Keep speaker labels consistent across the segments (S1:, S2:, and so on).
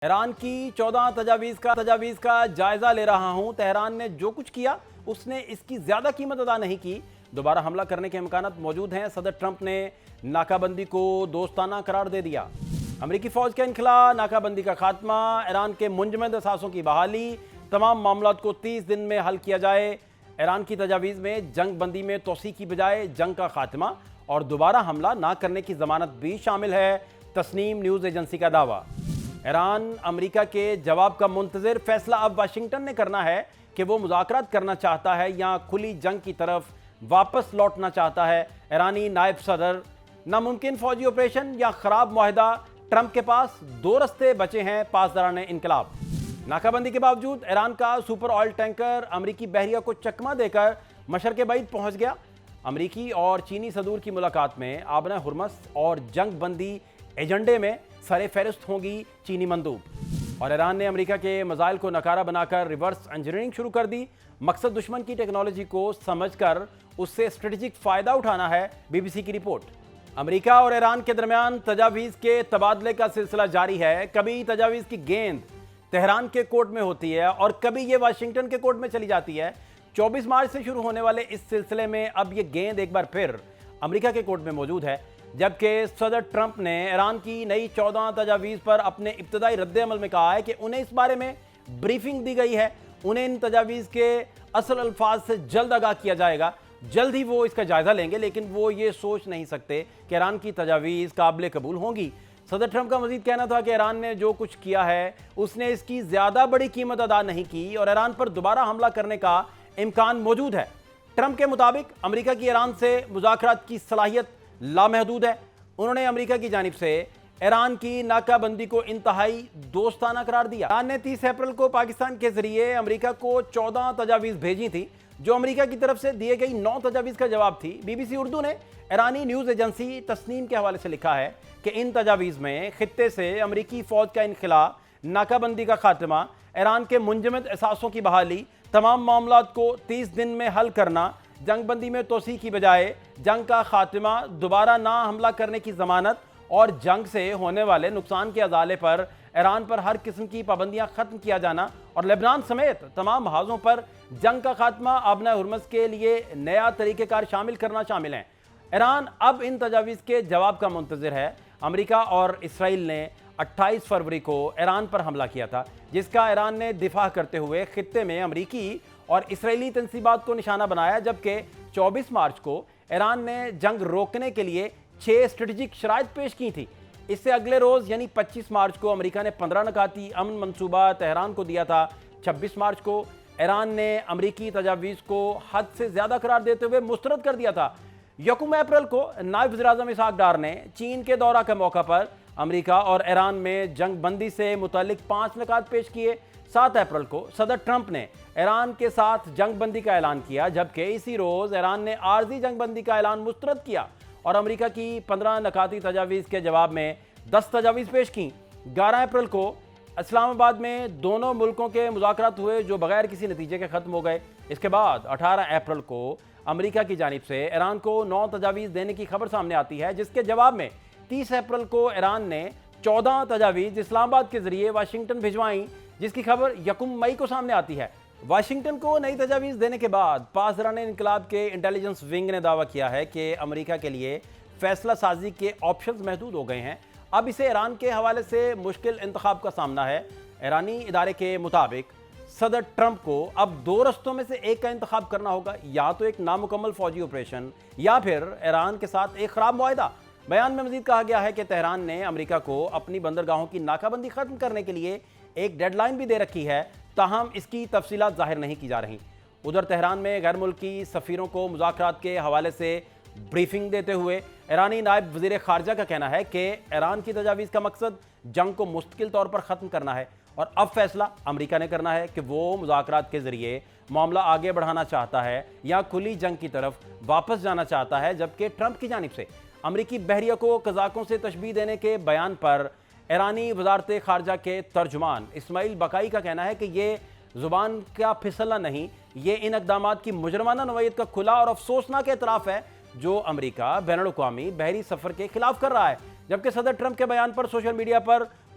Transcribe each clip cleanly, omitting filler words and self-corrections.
S1: ایران کی 14 تجاویز کا جائزہ لے رہا ہوں۔ تہران نے جو کچھ کیا اس نے اس کی زیادہ قیمت ادا نہیں کی۔ دوبارہ حملہ کرنے کے امکانات موجود ہیں۔ صدر ٹرمپ نے ناکہ بندی کو دوستانہ قرار دے دیا۔ امریکی فوج کا انخلا، ناکہ بندی کا خاتمہ، ایران کے منجمد اثاثوں کی بحالی، تمام معاملات کو 30 دن میں حل کیا جائے۔ ایران کی تجاویز میں جنگ بندی میں توسیع کی بجائے جنگ کا خاتمہ اور دوبارہ حملہ نہ کرنے کی ضمانت بھی شامل ہے، تسنیم نیوز ایجنسی کا دعویٰ۔ ایران امریکہ کے جواب کا منتظر، فیصلہ اب واشنگٹن نے کرنا ہے کہ وہ مذاکرات کرنا چاہتا ہے یا کھلی جنگ کی طرف واپس لوٹنا چاہتا ہے۔ ایرانی نائب صدر، ناممکن فوجی آپریشن یا خراب معاہدہ، ٹرمپ کے پاس دو رستے بچے ہیں، پاسداران انقلاب۔ ناکہ بندی کے باوجود ایران کا سپر آئل ٹینکر امریکی بحریہ کو چکمہ دے کر مشرق بعید پہنچ گیا۔ امریکی اور چینی صدور کی ملاقات میں آبنہ ہرمز اور جنگ بندی ایجنڈے میں سر فہرست ہوں گی چینی مندوب۔ اور ایران نے امریکہ کے میزائل کو نکارہ بنا کر ریورس انجینئرنگ شروع کر دی۔ مقصد دشمن کی ٹیکنالوجی کو سمجھ کر اس سے اسٹریٹجک فائدہ اٹھانا ہے، بی بی سی کی رپورٹ۔ امریکہ اور ایران کے درمیان تجاویز کے تبادلے کا سلسلہ جاری ہے۔ کبھی تجاویز کی گیند تہران کے کورٹ میں ہوتی ہے اور کبھی یہ واشنگٹن کے کورٹ میں چلی جاتی ہے۔ 24 مارچ سے شروع ہونے والے اس سلسلے میں اب یہ گیند ایک بار پھر امریکہ کے کورٹ میں موجود ہے، جبکہ صدر ٹرمپ نے ایران کی نئی 14 تجاویز پر اپنے ابتدائی رد عمل میں کہا ہے کہ انہیں اس بارے میں بریفنگ دی گئی ہے، انہیں ان تجاویز کے اصل الفاظ سے جلد آگاہ کیا جائے گا، جلد ہی وہ اس کا جائزہ لیں گے، لیکن وہ یہ سوچ نہیں سکتے کہ ایران کی تجاویز قابل قبول ہوں گی۔ صدر ٹرمپ کا مزید کہنا تھا کہ ایران نے جو کچھ کیا ہے اس نے اس کی زیادہ بڑی قیمت ادا نہیں کی اور ایران پر دوبارہ حملہ کرنے کا امکان موجود ہے۔ ٹرمپ کے مطابق امریکہ کی ایران سے مذاکرات کی صلاحیت لامحدود ہے۔ انہوں نے امریکہ کی جانب سے ایران کی ناکہ بندی کو انتہائی دوستانہ قرار دیا۔ ایران نے 30 اپریل کو پاکستان کے ذریعے امریکہ کو 14 تجاویز بھیجی تھی، جو امریکہ کی طرف سے دیے گئی 9 تجاویز کا جواب تھی۔ بی بی سی اردو نے ایرانی نیوز ایجنسی تسنیم کے حوالے سے لکھا ہے کہ ان تجاویز میں خطے سے امریکی فوج کا انخلا، ناکہ بندی کا خاتمہ، ایران کے منجمد اثاثوں کی بحالی، تمام معاملات کو 30 دن میں حل کرنا، جنگ بندی میں توسیع کی بجائے جنگ کا خاتمہ، دوبارہ نہ حملہ کرنے کی ضمانت اور جنگ سے ہونے والے نقصان کے ازالے پر ایران پر ہر قسم کی پابندیاں ختم کیا جانا اور لبنان سمیت تمام محاذوں پر جنگ کا خاتمہ، آبنہ ہرمز کے لیے نیا طریقہ کار شامل کرنا شامل ہیں۔ ایران اب ان تجاویز کے جواب کا منتظر ہے۔ امریکہ اور اسرائیل نے 28 فروری کو ایران پر حملہ کیا تھا، جس کا ایران نے دفاع کرتے ہوئے خطے میں امریکی اور اسرائیلی تنصیبات کو نشانہ بنایا، جبکہ 24 مارچ کو ایران نے جنگ روکنے کے لیے 6 اسٹریٹجک شرائط پیش کی تھی۔ اس سے اگلے روز یعنی 25 مارچ کو امریکہ نے 15 نکاتی امن منصوبہ تہران کو دیا تھا۔ 26 مارچ کو ایران نے امریکی تجاویز کو حد سے زیادہ قرار دیتے ہوئے مسترد کر دیا تھا۔ 1 اپریل کو نائب وزیر اعظم اسحاق ڈار نے چین کے دورہ کے موقع پر امریکہ اور ایران میں جنگ بندی سے متعلق 5 نکات پیش کیے۔ 7 اپریل کو صدر ٹرمپ نے ایران کے ساتھ جنگ بندی کا اعلان کیا، جبکہ اسی روز ایران نے عارضی جنگ بندی کا اعلان مسترد کیا اور امریکہ کی 15 نکاتی تجاویز کے جواب میں 10 تجاویز پیش کیں۔ 11 اپریل کو اسلام آباد میں دونوں ملکوں کے مذاکرات ہوئے، جو بغیر کسی نتیجے کے ختم ہو گئے۔ اس کے بعد 18 اپریل کو امریکہ کی جانب سے ایران کو 9 تجاویز دینے کی خبر سامنے آتی ہے، جس کے جواب میں 30 اپریل کو ایران نے 14 تجاویز اسلام آباد کے ذریعے واشنگٹن بھجوائیں، جس کی خبر 1 مئی کو سامنے آتی ہے۔ واشنگٹن کو نئی تجاویز دینے کے بعد پاسداران انقلاب کے انٹیلیجنس ونگ نے دعویٰ کیا ہے کہ امریکہ کے لیے فیصلہ سازی کے آپشنز محدود ہو گئے ہیں۔ اب اسے ایران کے حوالے سے مشکل انتخاب کا سامنا ہے۔ ایرانی ادارے کے مطابق صدر ٹرمپ کو اب 2 رستوں میں سے ایک کا انتخاب کرنا ہوگا، یا تو ایک نامکمل فوجی آپریشن یا پھر ایران کے ساتھ ایک خراب معاہدہ۔ بیان میں مزید کہا گیا ہے کہ تہران نے امریکہ کو اپنی بندرگاہوں کی ناکہ بندی ختم کرنے کے لیے ایک ڈیڈ لائن بھی دے رکھی ہے، تاہم اس کی تفصیلات ظاہر نہیں کی جا رہی۔ ادھر تہران میں غیر ملکی سفیروں کو مذاکرات کے حوالے سے بریفنگ دیتے ہوئے ایرانی نائب وزیر خارجہ کا کہنا ہے کہ ایران کی تجاویز کا مقصد جنگ کو مستقل طور پر ختم کرنا ہے اور اب فیصلہ امریکہ نے کرنا ہے کہ وہ مذاکرات کے ذریعے معاملہ آگے بڑھانا چاہتا ہے یا کھلی جنگ کی طرف واپس جانا چاہتا ہے۔ جبکہ ٹرمپ کی جانب سے امریکی بحریہ کو قزاقوں سے تشبیہ دینے کے بیان پر ایرانی وزارت خارجہ کے ترجمان اسماعیل بقائی کا کہنا ہے کہ یہ زبان کا پھسلنا نہیں، یہ ان اقدامات کی مجرمانہ نوعیت کا کھلا اور افسوسناک اعتراف ہے جو امریکہ بین الاقوامی بحری سفر کے خلاف کر رہا ہے۔ جبکہ صدر ٹرمپ کے بیان پر سوشل میڈیا پر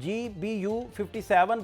S1: GBU-57